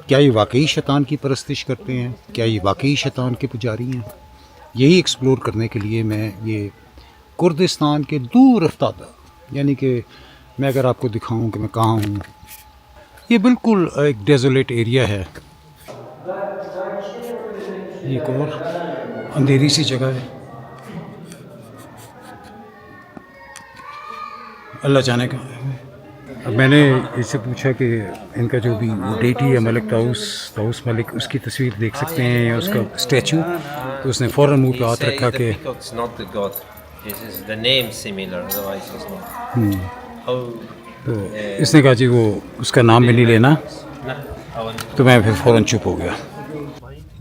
کیا یہ واقعی شیطان کی پرستش کرتے ہیں؟ کیا یہ واقعی شیطان کے پجاری ہیں؟ یہی ایکسپلور کرنے کے لیے میں یہ کردستان کے دور افتادہ، یعنی کہ میں اگر آپ کو دکھاؤں کہ میں کہاں ہوں، یہ بالکل ایک ڈیزولیٹ ایریا ہے، ایک اور اندھیری سی جگہ ہے، اللہ جانے کا۔ اب میں نے اس سے پوچھا کہ ان کا جو بھی ڈیٹی ہے ملک طاؤس ملک، اس کی تصویر دیکھ سکتے ہیں یا اس کا اسٹیچو، تو اس نے فوراً منہ پہ ہاتھ رکھا کہ تو اس نے کہا جی وہ اس کا نام بھی نہیں لینا، تو میں پھر فوراً چپ ہو گیا۔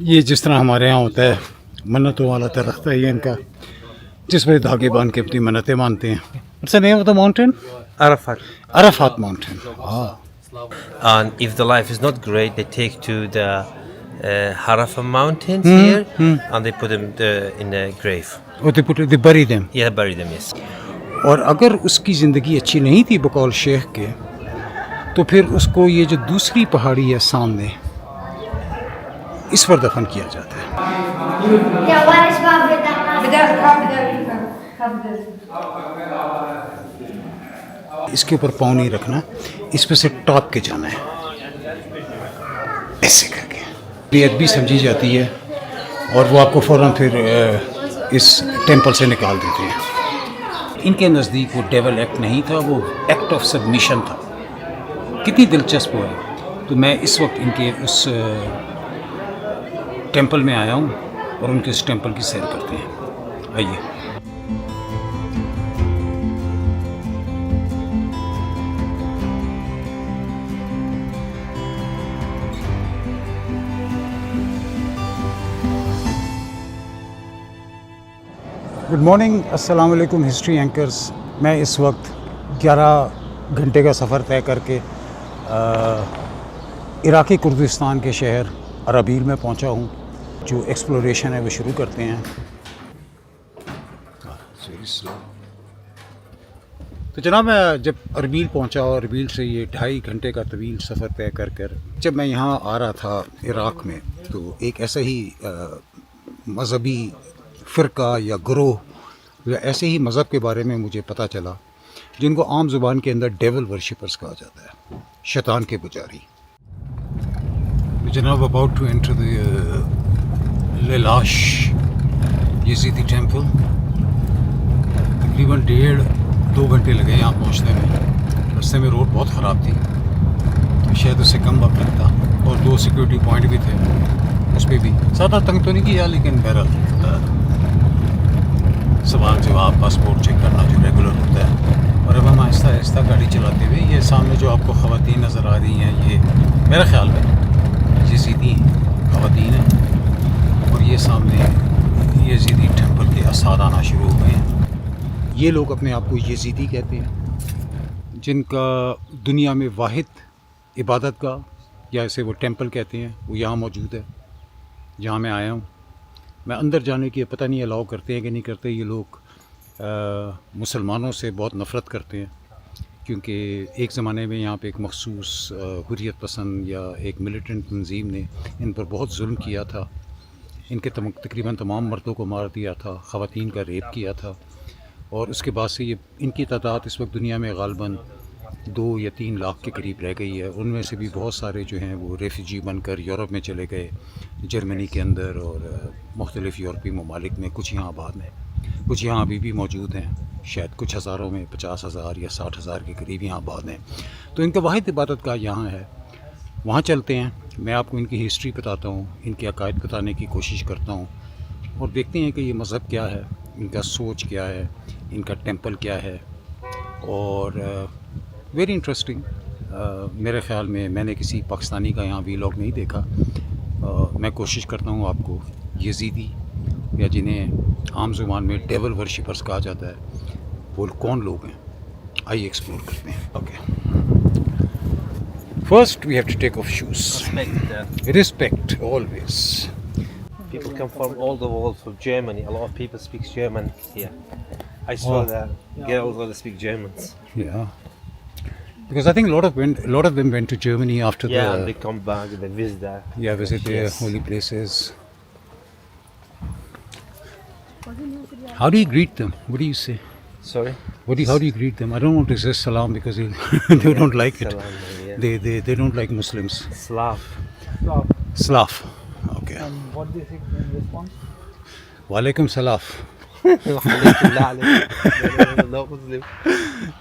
یہ جس طرح ہمارے یہاں ہوتا ہے منتوں والا درخت ہے یہ ان کا، جس پہ دھاگے باندھ کے اپنی منتیں مانتے ہیں۔ What's the name of the mountain? Arafat. Arafat mountain. Ah. And if the life is not great, they take to the Harafa mountains here, and they put them in a grave. Oh, they bury them. Yeah, bury them. Yes. اور اگر اس کی زندگی اچھی نہیں تھی بقول شیخ کے، تو پھر اس کو یہ جو دوسری پہاڑی ہے سامنے، اس پر دفن کیا جاتا ہے۔ اس کے اوپر پاؤں نہیں رکھنا، اس پہ سے ٹاپ کے جانا ہے، ایسے کر کے بیعت بھی سمجھی جاتی ہے، اور وہ آپ کو فوراً پھر اس ٹیمپل سے نکال دیتے ہیں۔ ان کے نزدیک وہ ڈیول ایکٹ نہیں تھا، وہ ایکٹ آف سبمیشن تھا۔ کتنی دلچسپ ہے۔ تو میں اس وقت ان کے اس ٹیمپل میں آیا ہوں اور ان کے اس ٹیمپل کی سیر کرتے ہیں، آئیے۔ گڈ مارننگ، السلام علیکم ہسٹری اینکرز۔ میں اس وقت 11 گھنٹے کا سفر طے کر کے عراقی کردستان کے شہر ارابیل میں پہنچا ہوں۔ جو ایکسپلوریشن ہے وہ شروع کرتے ہیں۔ تو جناب میں جب اربیل پہنچا اور اربیل سے یہ 2.5 گھنٹے کا طویل سفر طے کر جب میں یہاں آ رہا تھا عراق میں، تو ایک ایسا ہی مذہبی فرقہ یا گروہ یا ایسے ہی مذہب کے بارے میں مجھے پتہ چلا، جن کو عام زبان کے اندر ڈیول ورشپرز کہا جاتا ہے، شیطان کے پجاری۔ جناب about to enter the Lalish Yazidi temple. تقریباً 1.5-2 گھنٹے لگے یہاں پہنچنے میں۔ رستے میں روڈ بہت خراب تھی، تو شاید اس سے کم وقت لگتا، اور 2 سیکورٹی پوائنٹ بھی تھے، اس پہ بھی زیادہ تنگ تو نہیں کیا، لیکن بہرحال سوال جواب، پاسپورٹ چیک کرنا جو ریگولر ہوتا ہے۔ اور اب ہم آہستہ آہستہ گاڑی چلاتے ہوئے، یہ سامنے جو آپ کو خواتین نظر آ رہی ہیں، یہ میرا خیال میں یزیدی خواتین ہیں، اور یہ سامنے یزیدی ٹیمپل کے اثار آنا شروع ہو گئے ہیں۔ یہ لوگ اپنے آپ کو یزیدی کہتے ہیں، جن کا دنیا میں واحد عبادت گاہ یا اسے وہ ٹیمپل کہتے ہیں، وہ یہاں موجود ہے جہاں میں آیا ہوں۔ میں اندر جانے کی پتہ نہیں الاؤ کرتے ہیں کہ نہیں کرتے۔ یہ لوگ مسلمانوں سے بہت نفرت کرتے ہیں، کیونکہ ایک زمانے میں یہاں پہ ایک مخصوص حریت پسند یا ایک ملیٹنٹ تنظیم نے ان پر بہت ظلم کیا تھا۔ ان کے تقریباً تمام مردوں کو مار دیا تھا، خواتین کا ریپ کیا تھا، اور اس کے بعد سے یہ ان کی تعداد اس وقت دنیا میں غالباً 2 یا 3 لاکھ کے قریب رہ گئی ہے۔ ان میں سے بھی بہت سارے جو ہیں وہ ریفیوجی بن کر یورپ میں چلے گئے، جرمنی کے اندر اور مختلف یورپی ممالک میں، کچھ یہاں آباد ہیں، کچھ یہاں ابھی بھی موجود ہیں، شاید کچھ ہزاروں میں 50,000 یا 60,000 کے قریب یہاں آباد ہیں۔ تو ان کا واحد عبادت گاہ یہاں ہے، وہاں چلتے ہیں۔ میں آپ کو ان کی ہسٹری بتاتا ہوں، ان کے عقائد بتانے کی کوشش کرتا ہوں، اور دیکھتے ہیں کہ یہ مذہب کیا ہے، ان کا سوچ کیا ہے، ان کا ٹیمپل کیا ہے۔ اور ویری انٹرسٹنگ، میرے خیال میں نے کسی پاکستانی کا یہاں ویلاگ نہیں دیکھا۔ میں کوشش کرتا ہوں آپ کو یزیدی، یا جنہیں عام زبان میں ڈیول ورشپرز کہا جاتا ہے، وہ کون لوگ ہیں، آئیے ایکسپلور کرتے ہیں۔ Okay, first we have to take off shoes. Respect always. People come from all the world, from Germany. A lot of people speak German here. I saw the girls that speak German. Yeah. Because I think a lot of them went to Germany after Yeah, the they come back, they visit there. visit their Yes. holy places. How do you greet them? What do you say? Sorry? How do you greet them? I don't want to say salam because they don't like it. Salam, yeah. They don't like Muslims. Slav. Slav. Okay. And what they say in response? Walaikum salam. No Muslim.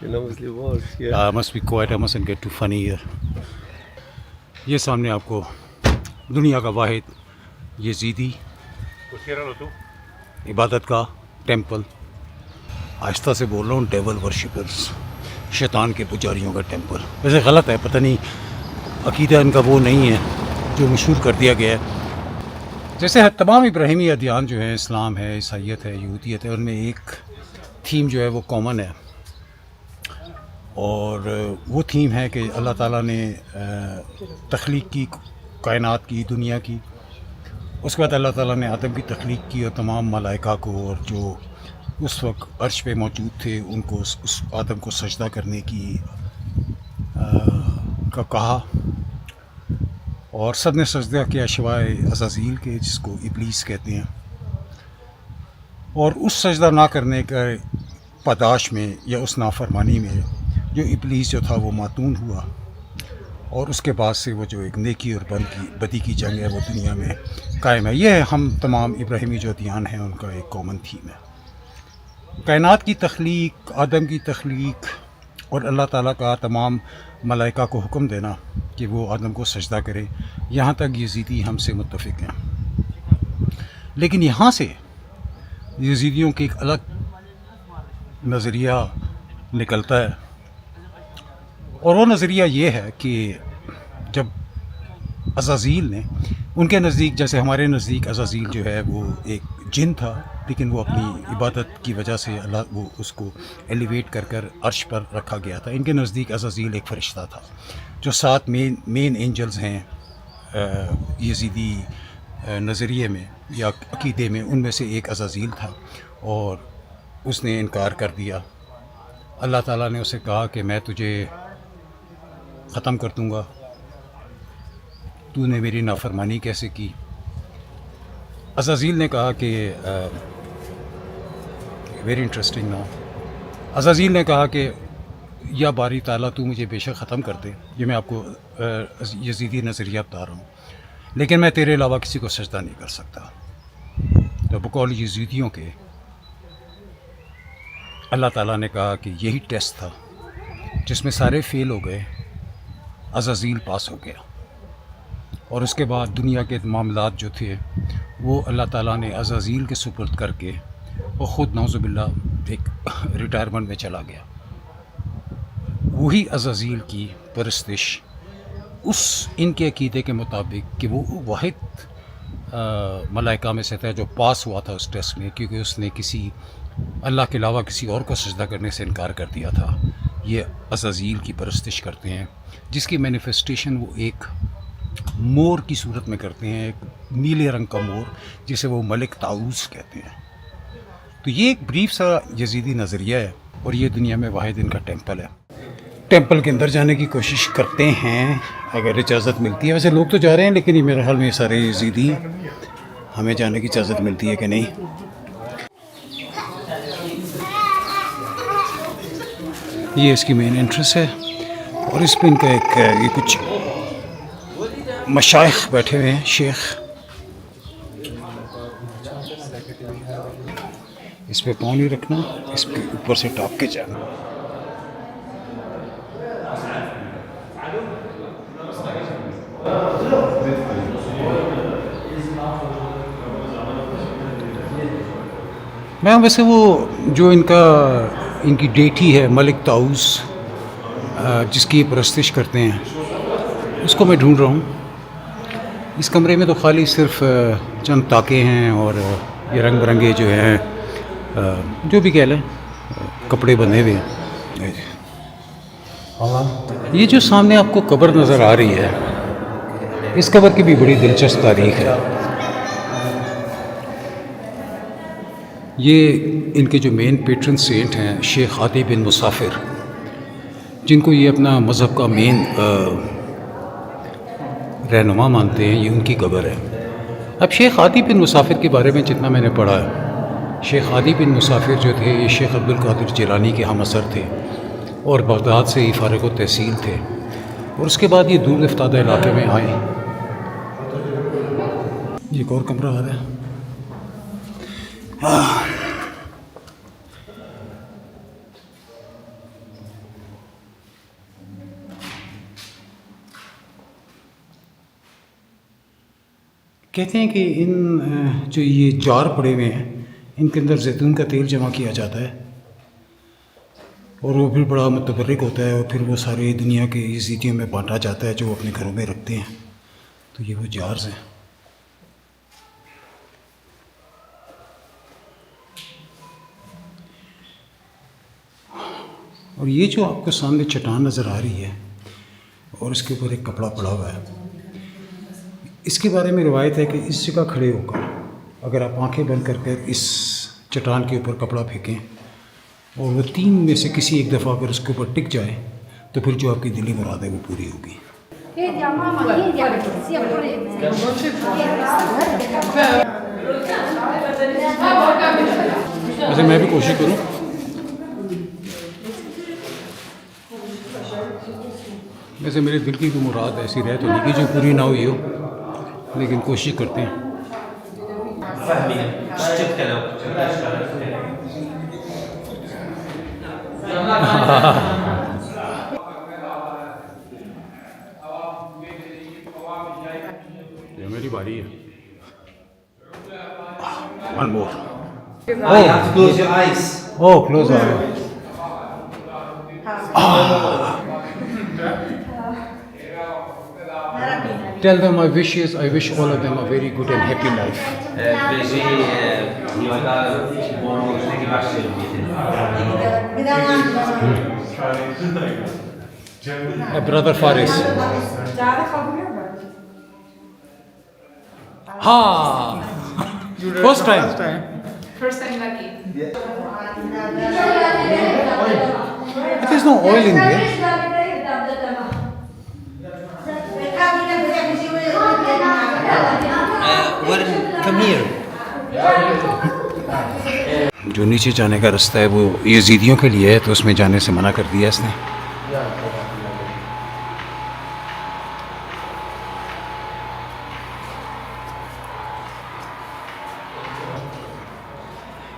You know Muslim words. Yeah. I must be quiet. I mustn't get too funny here. یہ سامنے آپ کو دنیا کا واحد یزیدی عبادت کا temple, آہستہ سے بول رہا ہوں، ڈیول ورشپرز، شیطان کے پجاریوں کا ٹیمپل. ویسے غلط ہے، پتہ نہیں عقیدہ ان کا وہ نہیں ہے جو مشہور کر دیا گیا ہے. جیسے تمام ابراہیمی ادیان جو ہیں، اسلام ہے، عیسائیت ہے، یہودیت ہے، ان میں ایک تھیم جو ہے وہ کامن ہے، اور وہ تھیم ہے کہ اللہ تعالیٰ نے تخلیق کی، کائنات کی، دنیا کی. اس کے بعد اللہ تعالیٰ نے آدم کی تخلیق کی اور تمام ملائکہ کو، اور جو اس وقت عرش پہ موجود تھے، ان کو اس آدم کو سجدہ کرنے کی کا کہا، اور سب نے سجدہ کیا سوائے عزازیل کے، جس کو ابلیس کہتے ہیں. اور اس سجدہ نہ کرنے کے پاداش میں یا اس نافرمانی میں جو ابلیس جو تھا وہ ماتون ہوا، اور اس کے بعد سے وہ جو ایک نیکی اور بدی کی جنگ ہے وہ دنیا میں قائم ہے. یہ ہم تمام ابراہیمی جو ادیان ہیں ان کا ایک کامن تھیم ہے. کائنات کی تخلیق، آدم کی تخلیق، اور اللہ تعالیٰ کا تمام ملائکہ کو حکم دینا کہ وہ آدم کو سجدہ کرے، یہاں تک یزیدی ہم سے متفق ہیں. لیکن یہاں سے یزیدیوں کی ایک الگ نظریہ نکلتا ہے، اور وہ نظریہ یہ ہے کہ جب عزازیل نے، ان کے نزدیک، جیسے ہمارے نزدیک عزازیل جو ہے وہ ایک جن تھا، لیکن وہ اپنی عبادت کی وجہ سے اللہ وہ اس کو ایلیویٹ کر عرش پر رکھا گیا تھا. ان کے نزدیک عزازیل ایک فرشتہ تھا. جو 7 مین اینجلز ہیں یزیدی نظریے میں یا عقیدے میں، ان میں سے ایک عزازیل تھا، اور اس نے انکار کر دیا. اللہ تعالیٰ نے اسے کہا کہ میں تجھے ختم کر دوں گا، تو نے میری نافرمانی کیسے کی. عزازیل نے کہا کہ ویری انٹرسٹنگ نا، عزازیل نے کہا کہ یا باری تعالیٰ تو مجھے بے شک ختم کر دے، یہ میں آپ کو یزیدی نظریہ بتا رہا ہوں، لیکن میں تیرے علاوہ کسی کو سجدہ نہیں کر سکتا. تو بقول یزیدیوں کے اللہ تعالیٰ نے کہا کہ یہی ٹیسٹ تھا جس میں سارے فیل ہو گئے، عزازیل پاس ہو گیا، اور اس کے بعد دنیا کے معاملات جو تھے وہ اللہ تعالیٰ نے عزازیل کے سپرد کر کے وہ خود نعوذ باللہ ایک ریٹائرمنٹ میں چلا گیا. وہی عزازیل کی پرستش اس ان کے عقیدے کے مطابق کہ وہ واحد ملائکہ میں سے تھا جو پاس ہوا تھا اس ٹیسٹ میں، کیونکہ اس نے کسی اللہ کے علاوہ کسی اور کو سجدہ کرنے سے انکار کر دیا تھا. یہ عزازیل کی پرستش کرتے ہیں، جس کی مینیفیسٹیشن وہ ایک مور کی صورت میں کرتے ہیں، ایک نیلے رنگ کا مور جسے وہ ملک طاؤس کہتے ہیں. تو یہ ایک بریف سا یزیدی نظریہ ہے، اور یہ دنیا میں واحد ان کا ٹیمپل ہے. ٹیمپل کے اندر جانے کی کوشش کرتے ہیں اگر اجازت ملتی ہے. ویسے لوگ تو جا رہے ہیں، لیکن یہ میرے خیال میں سارے یزیدی ہیں. ہمیں جانے کی اجازت ملتی ہے کہ نہیں؟ یہ اس کی مین انٹرسٹ ہے، اور اس پہ ان کا ایک یہ کچھ مشائخ بیٹھے ہوئے ہیں، شیخ. اس پہ پاؤں نہیں رکھنا، اس پہ اوپر سے ٹاپ کے جانا. میں ویسے وہ جو ان کی ڈیٹی ہے ملک طاؤس، جس کی پرستش کرتے ہیں، اس کو میں ڈھونڈ رہا ہوں. اس کمرے میں تو خالی صرف چند تاکے ہیں، اور یہ رنگ برنگے جو ہیں، جو بھی کہہ لیں، کپڑے بندھے ہوئے ہیں. یہ جو سامنے آپ کو قبر نظر آ رہی ہے، اس قبر کی بھی بڑی دلچسپ تاریخ ہے. یہ ان کے جو مین پیٹرن سینٹ ہیں شیخ عاطی بن مسافر، جن کو یہ اپنا مذہب کا مین رہنما مانتے ہیں، یہ ان کی قبر ہے۔ اب شیخ ہادی بن مسافر کے بارے میں جتنا میں نے پڑھا ہے، شیخ ہادی بن مسافر جو تھے یہ شیخ عبدالقادر جیلانی کے ہم اثر تھے اور بغداد سے ہی فارغ التحصیل تھے، اور اس کے بعد یہ دور افتادہ علاقے میں آئے۔ یہ ایک اور کمرہ آ رہا ہے۔ کہتے ہیں کہ ان جو یہ جار پڑے ہوئے ہیں ان کے اندر زیتون کا تیل جمع کیا جاتا ہے، اور وہ پھر بڑا متبرک ہوتا ہے، اور پھر وہ ساری دنیا کے یزیدیوں میں بانٹا جاتا ہے جو اپنے گھروں میں رکھتے ہیں۔ تو یہ وہ جارز ہیں۔ اور یہ جو آپ کو سامنے چٹان نظر آ رہی ہے اور اس کے اوپر ایک کپڑا پڑا ہوا ہے، اس کے بارے میں روایت ہے کہ اس جگہ کھڑے ہو کر اگر آپ آنکھیں بند کر کے اس چٹان کے اوپر کپڑا پھینکیں اور وہ 3 میں سے کسی ایک دفعہ اگر اس کے اوپر ٹک جائے تو پھر جو آپ کی دلی مراد ہے وہ پوری ہوگی۔ ویسے میں بھی کوشش کروں، ویسے میرے دل کی تو مراد ایسی رہے تو نہیں کہ جو پوری نہ ہوئی ہو، لیکن کوشش کرتے ہیں۔ یہ میری باری ہے۔ One more. You have to close your eyes. Oh, close our eyes. Tell them I wish all of them a very good and happy life. Brother Faris. Ha! First time. First time lucky. But there's no oil in there. Come here. جو نیچے جانے کا رستہ ہے وہ یزیدیوں کے لیے ہے، تو اس میں جانے سے منع کر دیا اس نے۔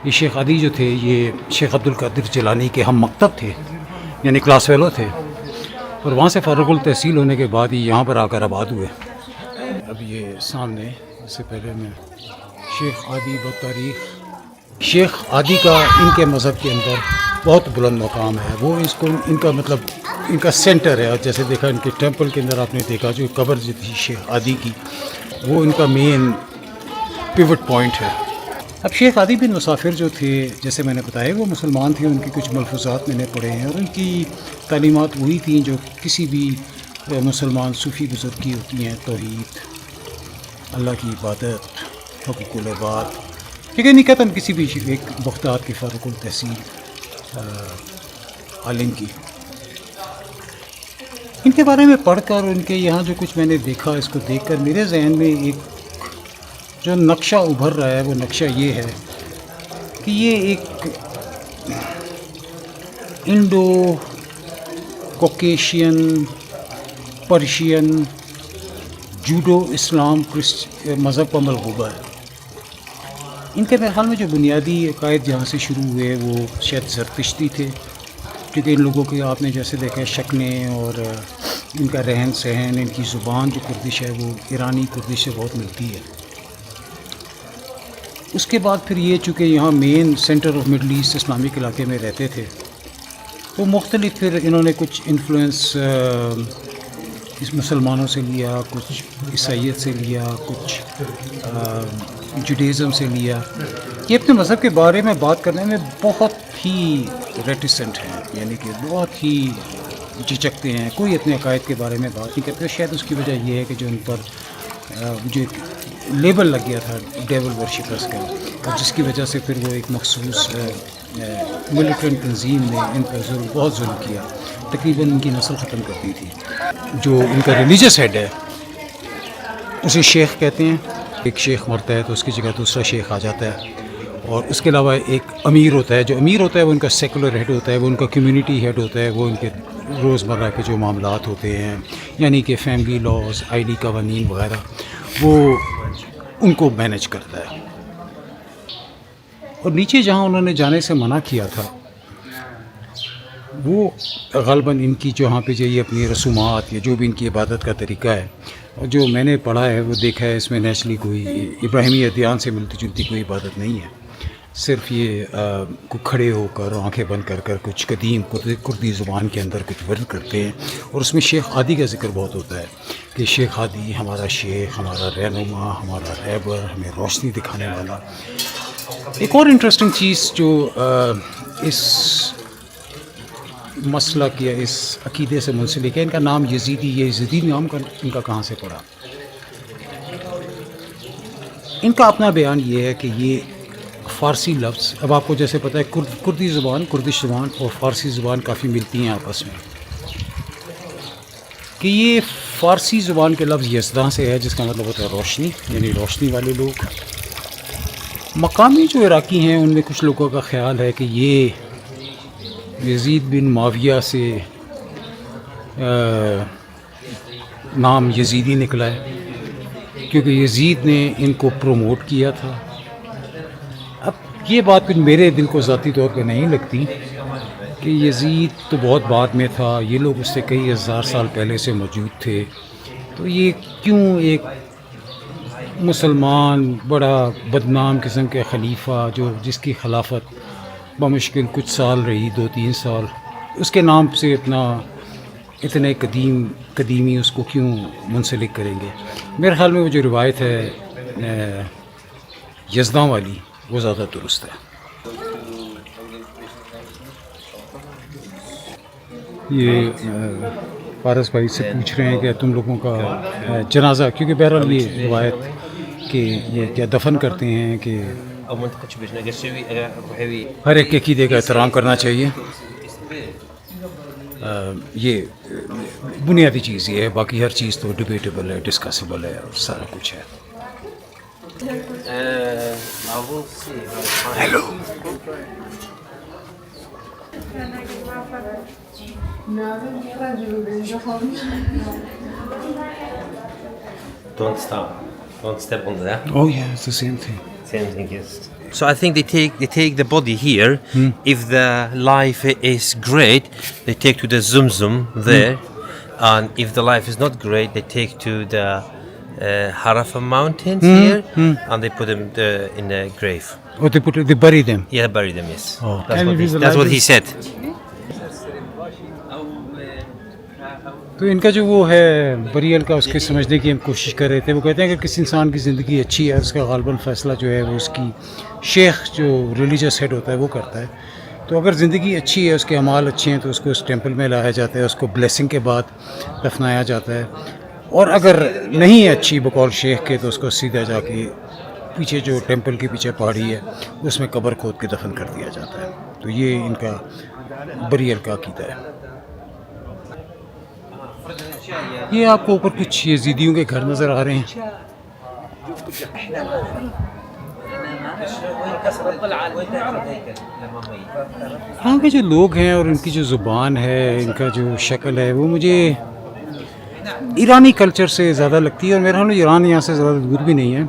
یہ شیخ ہادی جو تھے یہ شیخ عبدالقادر جیلانی کے ہم مکتب تھے، یعنی کلاس فیلو تھے، اور وہاں سے فارغ التحصیل ہونے کے بعد ہی یہاں پر آ کر آباد ہوئے۔ اب یہ سامنے، اس سے پہلے میں شیخ ہادی و تاریخ، شیخ ہادی کا ان کے مذہب کے اندر بہت بلند مقام ہے، وہ اس کو ان کا مطلب ان کا سینٹر ہے، اور جیسے دیکھا ان کے ٹیمپل کے اندر آپ نے دیکھا جو قبر جو تھی شیخ ہادی کی، وہ ان کا مین پیوٹ پوائنٹ ہے۔ اب شیخ ہادی بن مسافر جو تھے جیسے میں نے بتایا وہ مسلمان تھے، ان کی کچھ ملفوظات میں نے پڑھے ہیں، اور ان کی تعلیمات وہی تھیں جو کسی بھی مسلمان صوفی بزرگ کی ہوتی ہیں: توحید، اللہ کی عبادت، حقوق العباد، لیکن نہیں کہتا کسی بھی ایک بغداد کے فارغ التحصیل عالم کی۔ ان کے بارے میں پڑھ کر ان کے یہاں جو کچھ میں نے دیکھا، اس کو دیکھ کر میرے ذہن میں ایک جو نقشہ ابھر رہا ہے وہ نقشہ یہ ہے کہ یہ ایک انڈو کوکیشین پرشین جوڈو اسلام مذہب کا ملغوبہ ہے۔ ان کے میرے خیال میں جو بنیادی عقائد جہاں سے شروع ہوئے وہ شاید زرتشتی تھے، کیونکہ ان لوگوں کے آپ نے جیسے دیکھا شکلیں اور ان کا رہن سہن، ان کی زبان جو کردش ہے وہ ایرانی کردش سے بہت ملتی ہے۔ اس کے بعد پھر یہ چونکہ یہاں main centre of Middle East Islamic علاقے میں رہتے تھے، تو مختلف پھر انہوں نے کچھ انفلوئنس اس مسلمانوں سے لیا، کچھ عیسائیت سے لیا، کچھ جوڈیزم سے لیا۔ یہ اپنے مذہب کے بارے میں بات کرنے میں بہت ہی ریٹیسنٹ ہیں، یعنی کہ بہت ہی جھجکتے ہیں، کوئی اپنے عقائد کے بارے میں بات نہیں کرتے۔ شاید اس کی وجہ یہ ہے کہ جو ان پر جو لیبل لگ گیا تھا ڈیول ورشپرز کا، اور جس کی وجہ سے پھر وہ ایک مخصوص ملیٹنٹ تنظیم نے ان پر بہت ظلم کیا، تقریباً ان کی نسل ختم کر دی تھی. جو ان کا ریلیجس ہیڈ ہے اسے شیخ کہتے ہیں. ایک شیخ مرتا ہے تو اس کی جگہ دوسرا شیخ آ جاتا ہے, اور اس کے علاوہ ایک امیر ہوتا ہے. جو امیر ہوتا ہے وہ ان کا سیکولر ہیڈ ہوتا ہے, وہ ان کا کمیونٹی ہیڈ ہوتا ہے, وہ ان کے روزمرہ کے جو معاملات ہوتے ہیں یعنی کہ فیملی لاز, آئلی قوانین وغیرہ, وہ ان کو مینیج کرتا ہے. اور نیچے جہاں انہوں نے جانے سے منع کیا تھا وہ غالباً ان کی جہاں پہ یہ اپنی رسومات یا جو بھی ان کی عبادت کا طریقہ ہے, اور جو میں نے پڑھا ہے وہ دیکھا ہے, اس میں نیچرلی کوئی ابراہیمی ادیان سے ملتی جلتی کوئی عبادت نہیں ہے. صرف یہ کھڑے ہو کر آنکھیں بند کر کر کچھ قدیم کردی زبان کے اندر کچھ ورد کرتے ہیں. اور اس میں شیخ ہادی کا ذکر بہت ہوتا ہے کہ شیخ ہادی ہمارا شیخ, ہمارا رہنما, ہمارا رہبر, ہمیں روشنی دکھانے والا. ایک اور انٹرسٹنگ چیز جو اس مسئلہ کیا اس عقیدے سے منسلک ہے, ان کا نام یزیدی. یہ یزیدی نام کا ان کا کہاں سے پڑا؟ ان کا اپنا بیان یہ ہے کہ یہ فارسی لفظ, اب آپ کو جیسے پتہ ہے کردی زبان, کردش زبان اور فارسی زبان کافی ملتی ہیں آپس میں, کہ یہ فارسی زبان کے لفظ یزداں سے ہے جس کا مطلب ہوتا ہے روشنی, یعنی روشنی والے لوگ. مقامی جو عراقی ہیں ان میں کچھ لوگوں کا خیال ہے کہ یہ یزید بن معاویہ سے نام یزیدی نکلا ہے کیونکہ یزید نے ان کو پروموٹ کیا تھا. اب یہ بات کچھ میرے دل کو ذاتی طور پہ نہیں لگتی کہ یزید تو بہت بعد میں تھا, یہ لوگ اس سے کئی ہزار سال پہلے سے موجود تھے, تو یہ کیوں ایک مسلمان بڑا بدنام قسم کے خلیفہ جو جس کی خلافت بمشکل کچھ سال رہی, 2-3 سال, اس کے نام سے اتنے قدیمی اس کو کیوں منسلک کریں گے؟ میرے خیال میں وہ جو روایت ہے یزداں والی وہ زیادہ درست ہے. یہ پارس بھائی سے پوچھ رہے ہیں کہ تم لوگوں کا جنازہ, کیونکہ بہرحال یہ روایت کہ یہ کیا دفن کرتے ہیں کہ ہر ایک عقیدے کا احترام کرنا چاہیے, یہ بنیادی چیز یہ ہے. باقی ہر چیز تو ڈبیٹیبل ہے, ڈسکسیبل ہے اور سارا کچھ ہے. Hello, Don't step on that. oh yeah, it's the same thing. Same thing, yes. So I think they take the body here. If the life is great, they take to the Zumzum there, and if the life is not great, they take to the Harafa mountains here, and they put them in a grave. Oh, they bury them. Yeah, bury them. Yes. Oh. That's what he said. تو ان کا جو وہ ہے Braille کا, اس کے سمجھنے کی ہم کوشش کر رہے تھے. وہ کہتے ہیں کہ کسی انسان کی زندگی اچھی ہے اس کا غالباً فیصلہ جو ہے وہ اس کی شیخ جو ریلیجس ہیڈ ہوتا ہے وہ کرتا ہے. تو اگر زندگی اچھی ہے, اس کے اعمال اچھے ہیں, تو اس کو اس ٹیمپل میں لایا جاتا ہے, اس کو بلیسنگ کے بعد دفنایا جاتا ہے. اور اگر نہیں ہے اچھی بقول شیخ کے, تو اس کو سیدھا جا کے پیچھے جو ٹیمپل کے پیچھے پہاڑی ہے اس میں قبر کھود کے دفن کر دیا جاتا ہے. تو یہ ان کا بریل کا عقیدہ ہے. یہ آپ کو اوپر کچھ یزیدیوں کے گھر نظر آ رہے ہیں. ہاں کے جو لوگ ہیں اور ان کی جو زبان ہے, ان کا جو شکل ہے, وہ مجھے ایرانی کلچر سے زیادہ لگتی ہے. اور میرا خیال ایران یہاں سے زیادہ دور بھی نہیں ہے.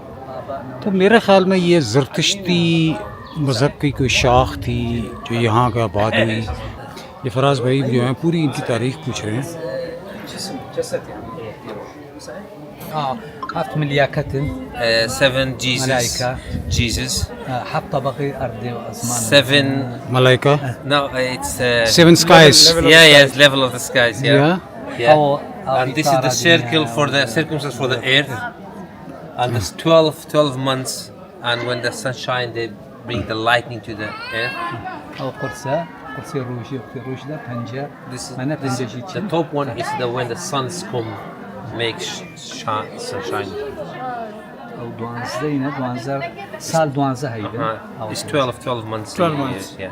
تو میرے خیال میں یہ زرتشتی مذہب کی کوئی شاخ تھی جو یہاں کا آباد ہوئی. یہ فراز بھائی جو ہیں پوری ان کی تاریخ پوچھ رہے ہیں. خاف من الياكتن 7 Jesus. ملائكة. Jesus. حتى بقي أرض وأزمان 7. ملائکہ, No, it's 7 skies. yes, level of the skies. Yeah. أو And this is the circle for the circumference for the earth. And it's 12 months. And when the sun shines, they bring the lightning to the earth. أو قرصة روشي ده بنجة. This is أنا the بنجة top one is the when the suns come, makes sunshine. أو دوانزة هنا دوانزة سال دوانزة هيدا. It's 12 months. 12 months. Yeah.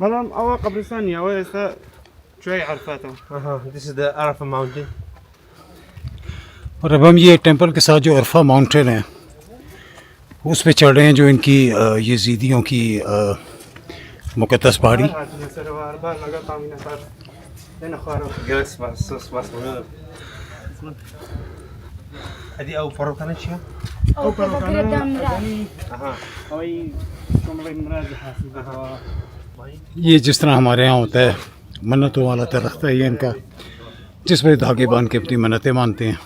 مدام أول قبرستان يا ولد شوي عرفاته. This is the Arafat mountain. اور اب ہم یہ ٹیمپل کے ساتھ جو عرفہ ماؤنٹین ہے اس پہ چڑھ رہے ہیں, جو ان کی یزیدیوں کی مقدس پہاڑی. هذه أو فرو كانت شيء؟ أو شمال مراجحة. یہ جس طرح ہمارے ہاں ہوتا ہے منتوں والا درخت ہے یہ ان کا, جس پہ دھاگے باندھ کے اپنی منتیں مانتے ہیں.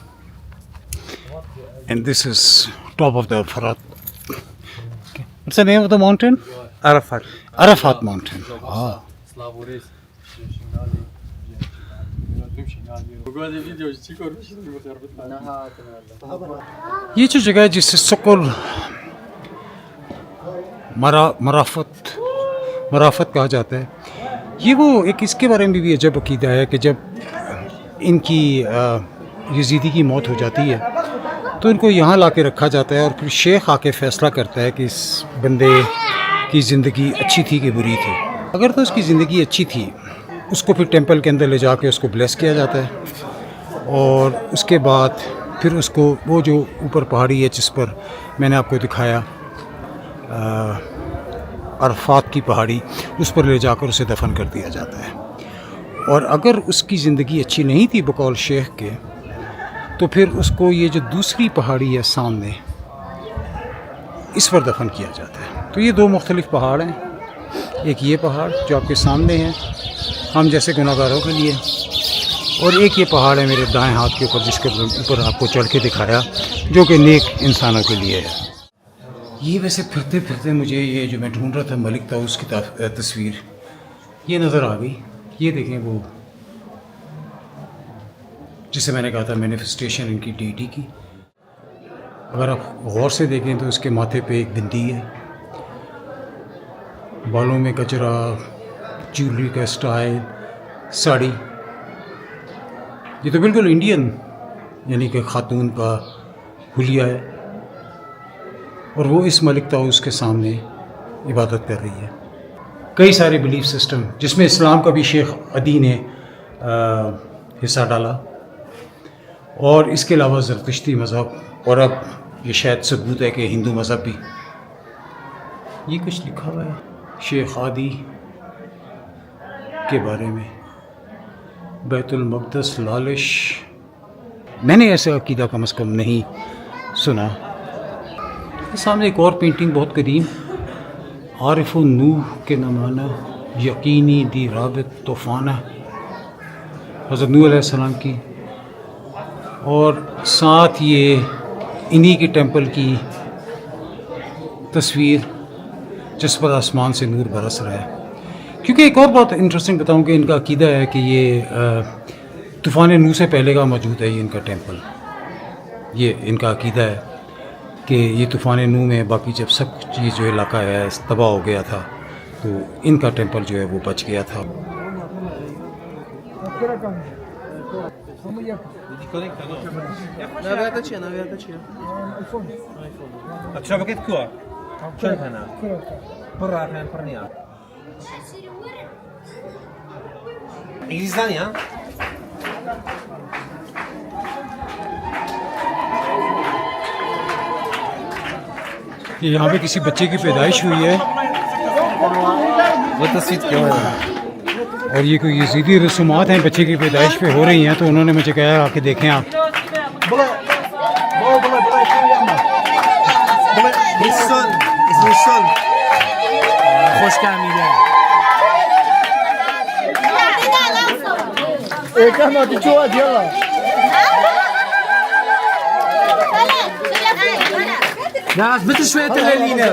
And this is top of the فرات. What's the name of the mountain? Arafat. Arafat mountain. ہاں. یہ جو جگہ ہے جس سے سکر مرافت کہا جاتا ہے, یہ وہ ایک اس کے بارے میں بھی عجب عقیدہ ہے کہ جب ان کی یزیدی کی موت ہو جاتی ہے تو ان کو یہاں لا کے رکھا جاتا ہے اور پھر شیخ آ کے فیصلہ کرتا ہے کہ اس بندے کی زندگی اچھی تھی کہ بری تھی. اگر تو اس کی زندگی اچھی تھی اس کو پھر ٹیمپل کے اندر لے جا کے اس کو بلیس کیا جاتا ہے, اور اس کے بعد پھر اس کو وہ جو اوپر پہاڑی ہے جس پر میں نے آپ کو دکھایا عرفات کی پہاڑی, اس پر لے جا کر اسے دفن کر دیا جاتا ہے. اور اگر اس کی زندگی اچھی نہیں تھی بقول شیخ کے, تو پھر اس کو یہ جو دوسری پہاڑی ہے سامنے اس پر دفن کیا جاتا ہے. تو یہ دو مختلف پہاڑ ہیں, ایک یہ پہاڑ جو آپ کے سامنے ہے ہم جیسے گناہ گاروں کے لیے, اور ایک یہ پہاڑ ہے میرے دائیں ہاتھ کے اوپر جس کے اوپر آپ کو چڑھ کے دکھایا جو کہ نیک انسانوں کے لیے ہے. یہ ویسے پھرتے پھرتے مجھے یہ جو میں ڈھونڈ رہا تھا ملک طاؤس کی تصویر یہ نظر آ گئی. یہ دیکھیں وہ جسے میں نے کہا تھا مینیفسٹیشن ان کی ڈیٹی کی. اگر آپ غور سے دیکھیں تو اس کے ماتھے پہ ایک بندی ہے, بالوں میں کچرا, جیولری کا اسٹائل, ساڑی. یہ تو بالکل انڈین یعنی کہ خاتون کا حلیہ ہے, اور وہ اس ملک طاؤس کے سامنے عبادت کر رہی ہے. کئی سارے بلیف سسٹم جس میں اسلام کا بھی شیخ عدی نے حصہ ڈالا, اور اس کے علاوہ زرتشتی مذہب, اور اب یہ شاید ثبوت ہے کہ ہندو مذہب بھی. یہ کچھ لکھا ہوا ہے شیخ عادی کے بارے میں, بیت المقدس لالش. میں نے ایسا عقیدہ کم از کم نہیں سنا. سامنے ایک اور پینٹنگ بہت قدیم, عارف و نوح کے نمانہ یقینی دی رابط طوفانہ, حضرت نوح علیہ السلام کی, اور ساتھ یہ انہی کے ٹیمپل کی تصویر جس پر آسمان سے نور برس رہا ہے. کیونکہ ایک اور بہت انٹرسٹنگ بتاؤں کہ ان کا عقیدہ ہے کہ یہ طوفان نوح سے پہلے کا موجود ہے یہ ان کا ٹیمپل. یہ ان کا عقیدہ ہے کہ یہ طوفان نوح میں باقی جب سب چیز جو علاقہ ہے تباہ ہو گیا تھا تو ان کا ٹیمپل جو ہے وہ بچ گیا تھا. اچھا بکت کوا شو هنا برا كان فرنيا انجليزاني ها یہ یہاں پہ کسی بچے کی پیدائش ہوئی ہے, وہ تصویر کیوں ہے, اور یہ کوئی یزیدی رسومات ہیں بچے کی پیدائش پہ ہو رہی ہیں, تو انہوں نے مجھے کہا آ کے دیکھیں آپ. his son is his son خوش کمیله ناس بت شويه تلالينا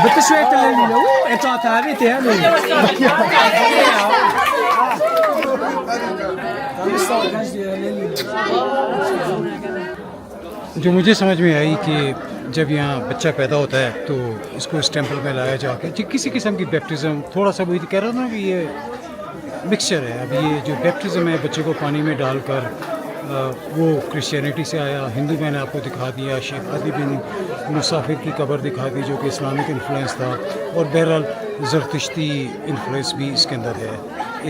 بت شويه تلالينا انت تعبتي يعني جو مجھے سمجھ میں آئی کہ جب یہاں بچہ پیدا ہوتا ہے تو اس کو اس ٹیمپل میں لایا جا کے کسی قسم کی بیپٹزم تھوڑا سا وہی کہہ رہا تھا کہ یہ مکسچر ہے. اب یہ جو بیپٹزم ہے بچے کو پانی میں ڈال کر وہ کرسچینٹی سے آیا. ہندو میں نے آپ کو دکھا دیا, شیخ عادی بن مسافر کی قبر دکھا دی جو کہ اسلامک انفلوئنس تھا, اور بہرحال زرتشتی انفلوئنس بھی اس کے اندر ہے,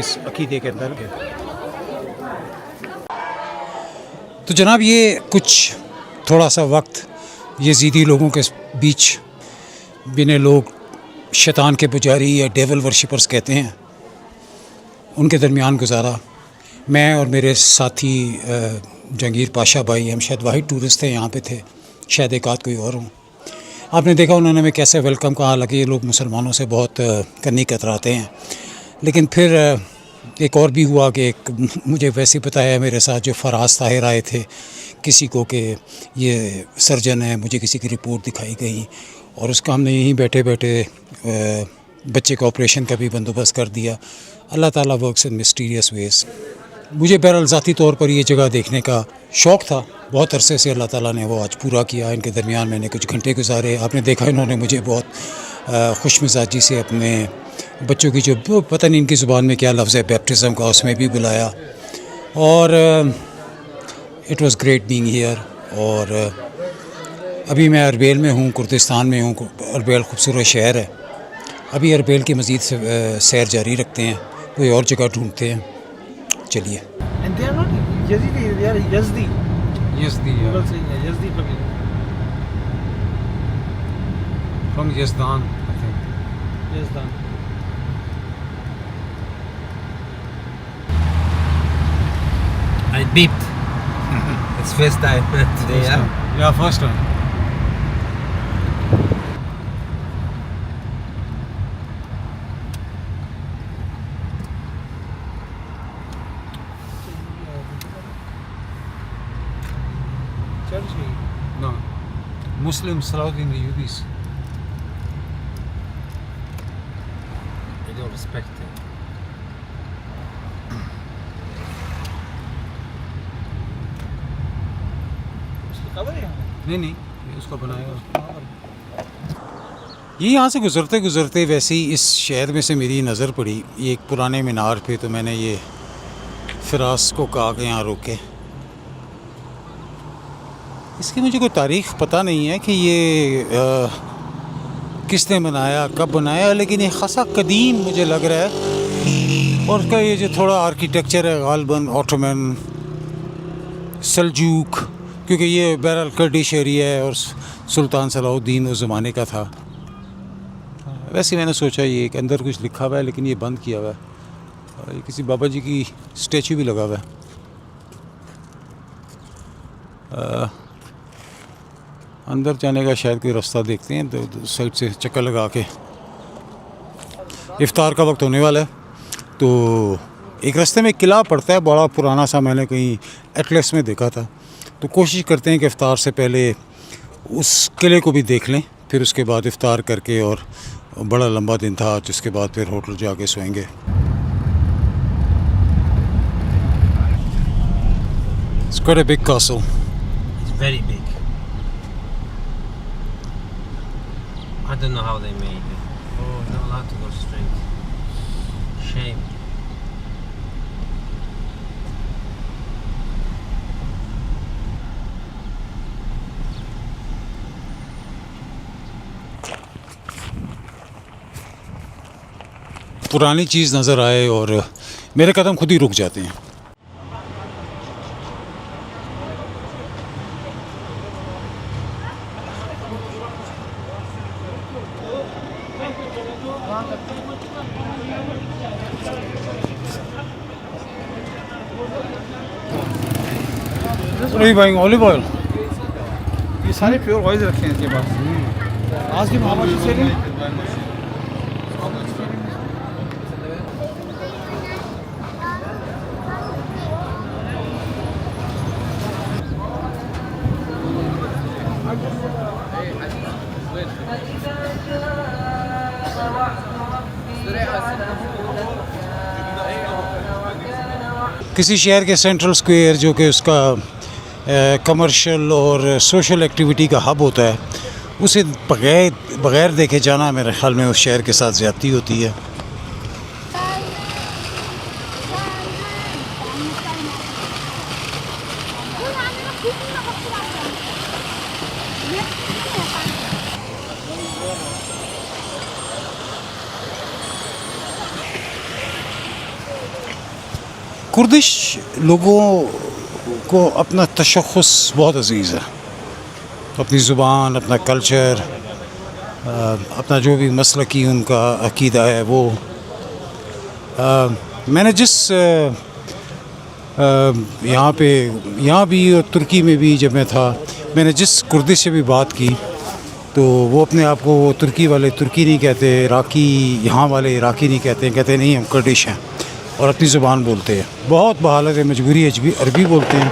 اس عقیدے کے اندر ہے. تو جناب یہ کچھ تھوڑا سا وقت یزیدی لوگوں کے بیچ جنہیں لوگ شیطان کے پجاری یا ڈیول ورشپرز کہتے ہیں ان کے درمیان گزارا. میں اور میرے ساتھی جہانگیر پاشا بھائی, ہم شاید واحد ٹورسٹ تھے یہاں پہ تھے, شاید ایک آدھ کوئی اور ہوں. آپ نے دیکھا انہوں نے ہمیں کیسے ویلکم کہا, حالانکہ یہ لوگ مسلمانوں سے بہت کنی کتراتے ہیں. لیکن پھر ایک اور بھی ہوا کہ ایک مجھے ویسے بتایا میرے ساتھ جو فراز طاہر آئے تھے کسی کو کہ یہ سرجن ہے, مجھے کسی کی رپورٹ دکھائی گئی اور اس کا ہم نے یہیں بیٹھے بیٹھے بچے کا آپریشن کا بھی بندوبست کر دیا. اللہ تعالیٰ ورکس ان مسٹیریس ویز. مجھے بہرحال ذاتی طور پر یہ جگہ دیکھنے کا شوق تھا بہت عرصے سے, اللہ تعالیٰ نے وہ آج پورا کیا. ان کے درمیان میں نے کچھ گھنٹے گزارے. آپ نے دیکھا انہوں نے مجھے بہت خوش مزاجی سے اپنے بچوں کی جو پتہ نہیں ان کی زبان میں کیا لفظ ہے بیپٹزم کا, اس میں بھی بلایا. اور it was great being here. اور ابھی میں اربیل میں ہوں, کردستان میں ہوں. اربیل خوبصورت شہر ہے. ابھی اربیل کی مزید سیر جاری رکھتے ہیں, کوئی اور جگہ ڈھونڈتے ہیں. چلیے. And they are not Yazidi, they are Yazdi. Yazdi, People say Yazdi Kabir. from Yazdan, I think. Yazdan. I beeped. It's first time today, yeah? Yeah, first time. Church hai. No, Muslim Salahuddin Ayyubis. I don't respect it. Uski khabar hai? نہیں یہ اس کو بنایا. یہ یہاں سے گزرتے گزرتے ویسے ہی اس شہر میں سے میری نظر پڑی یہ ایک پرانے مینار پہ, تو میں نے یہ فراز کو کہا کہ یہاں روکے. اس کی مجھے کوئی تاریخ پتہ نہیں ہے کہ یہ کس نے بنایا, کب بنایا, لیکن یہ خاصا قدیم مجھے لگ رہا ہے. اور اس کا یہ جو تھوڑا آرکیٹیکچر ہے غالباً آٹومن, سلجوک, کیونکہ یہ بہرحال کرڈش ایریا ہے اور سلطان صلاح الدین اس زمانے کا تھا. ویسے میں نے سوچا یہ ایک اندر کچھ لکھا ہوا ہے لیکن یہ بند کیا ہوا ہے. کسی بابا جی کی اسٹیچو بھی لگا ہوا ہے. اندر جانے کا شاید کوئی راستہ دیکھتے ہیں, تو سائڈ سے چکر لگا کے. افطار کا وقت ہونے والا ہے, تو ایک راستے میں قلعہ پڑتا ہے بڑا پرانا سا, میں نے کہیں ایٹلس میں دیکھا تھا. تو کوشش کرتے ہیں کہ افطار سے پہلے اس قلعے کو بھی دیکھ لیں, پھر اس کے بعد افطار کر کے. اور بڑا لمبا دن تھا, جس کے بعد پھر ہوٹل جا کے سوئیں گے. It's quite a big castle. It's very big. I don't know how they made it. Oh, not allowed to go straight. Shame. پرانی چیز نظر آئے اور میرے قدم خود ہی رک جاتے ہیں. بھائی اولیو آئل یہ سارے پیور آئل رکھے ہیں اس کے پاس. آج کی محمد سے کسی شہر کے سینٹرل اسکوائر جو کہ اس کا کمرشل اور سوشل ایکٹیویٹی کا ہب ہوتا ہے، اسے بغیر دیکھے جانا میرے خیال میں اس شہر کے ساتھ زیادتی ہوتی ہے. کردش لوگوں کو اپنا تشخص بہت عزیز ہے، اپنی زبان، اپنا کلچر، اپنا جو بھی مسلکی ان کا عقیدہ ہے وہ. میں نے جس یہاں بھی اور ترکی میں بھی جب میں تھا، میں نے جس کردش سے بھی بات کی تو وہ اپنے آپ کو ترکی والے ترکی نہیں کہتے، عراقی یہاں والے عراقی نہیں کہتے، کہتے نہیں ہم کرڈش ہیں اور اپنی زبان بولتے ہیں. بہت بحالت مجبوری عربی بولتے ہیں،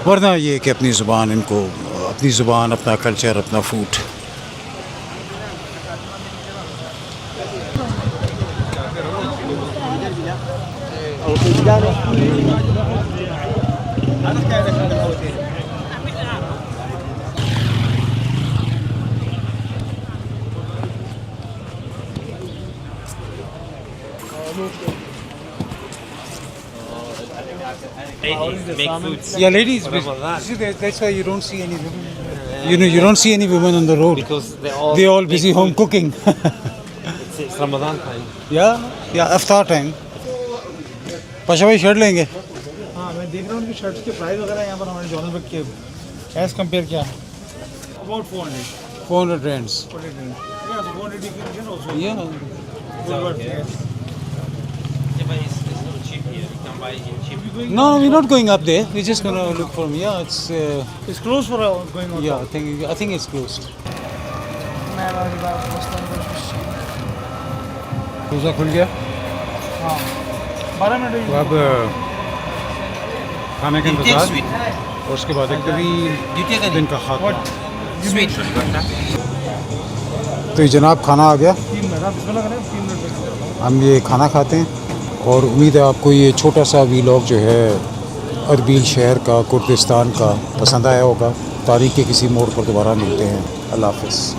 ورنہ یہ کہ اپنی زبان ان کو، اپنی زبان، اپنا کلچر، اپنا food. Make food. Yeah, ladies, see, that's why you don't see any women. You don't see any women on the road. Because They're all busy home cooking. it's Ramadan time. yeah, iftar time. Pasha بھائی shirt لیں گے؟ ہاں میں دیکھ رہا ہوں ان کی shirts کے پرائز وغیرہ یہاں پر ہمارے جونس بگ کے ایز کمپیئر کیا ہے. About 400 rands. 480 Yeah. Yeah, but it's not cheap here. You can buy it cheap. No, we're not going up there. We're just gonna look for me. Yeah, it's It's close for going on. yeah. I think it's closed. میں والی بات مسئلہ روزہ کھل گیا. ہاں 12 minute تو اب کھانے کا Take انتظار sweet. اور اس کے بعد ایک طویل You take دن any کا خاتمہ. sweet. تو یہ جناب کھانا آ گیا. 3 منٹ آپ بسم اللہ کریں 3 منٹ. ہم یہ کھانا کھاتے ہیں اور امید ہے آپ کو یہ چھوٹا سا ویلاگ جو ہے اربیل شہر کا، کردستان کا پسند آیا ہوگا. تاریخ کے کسی موڑ پر دوبارہ ملتے ہیں. اللہ حافظ.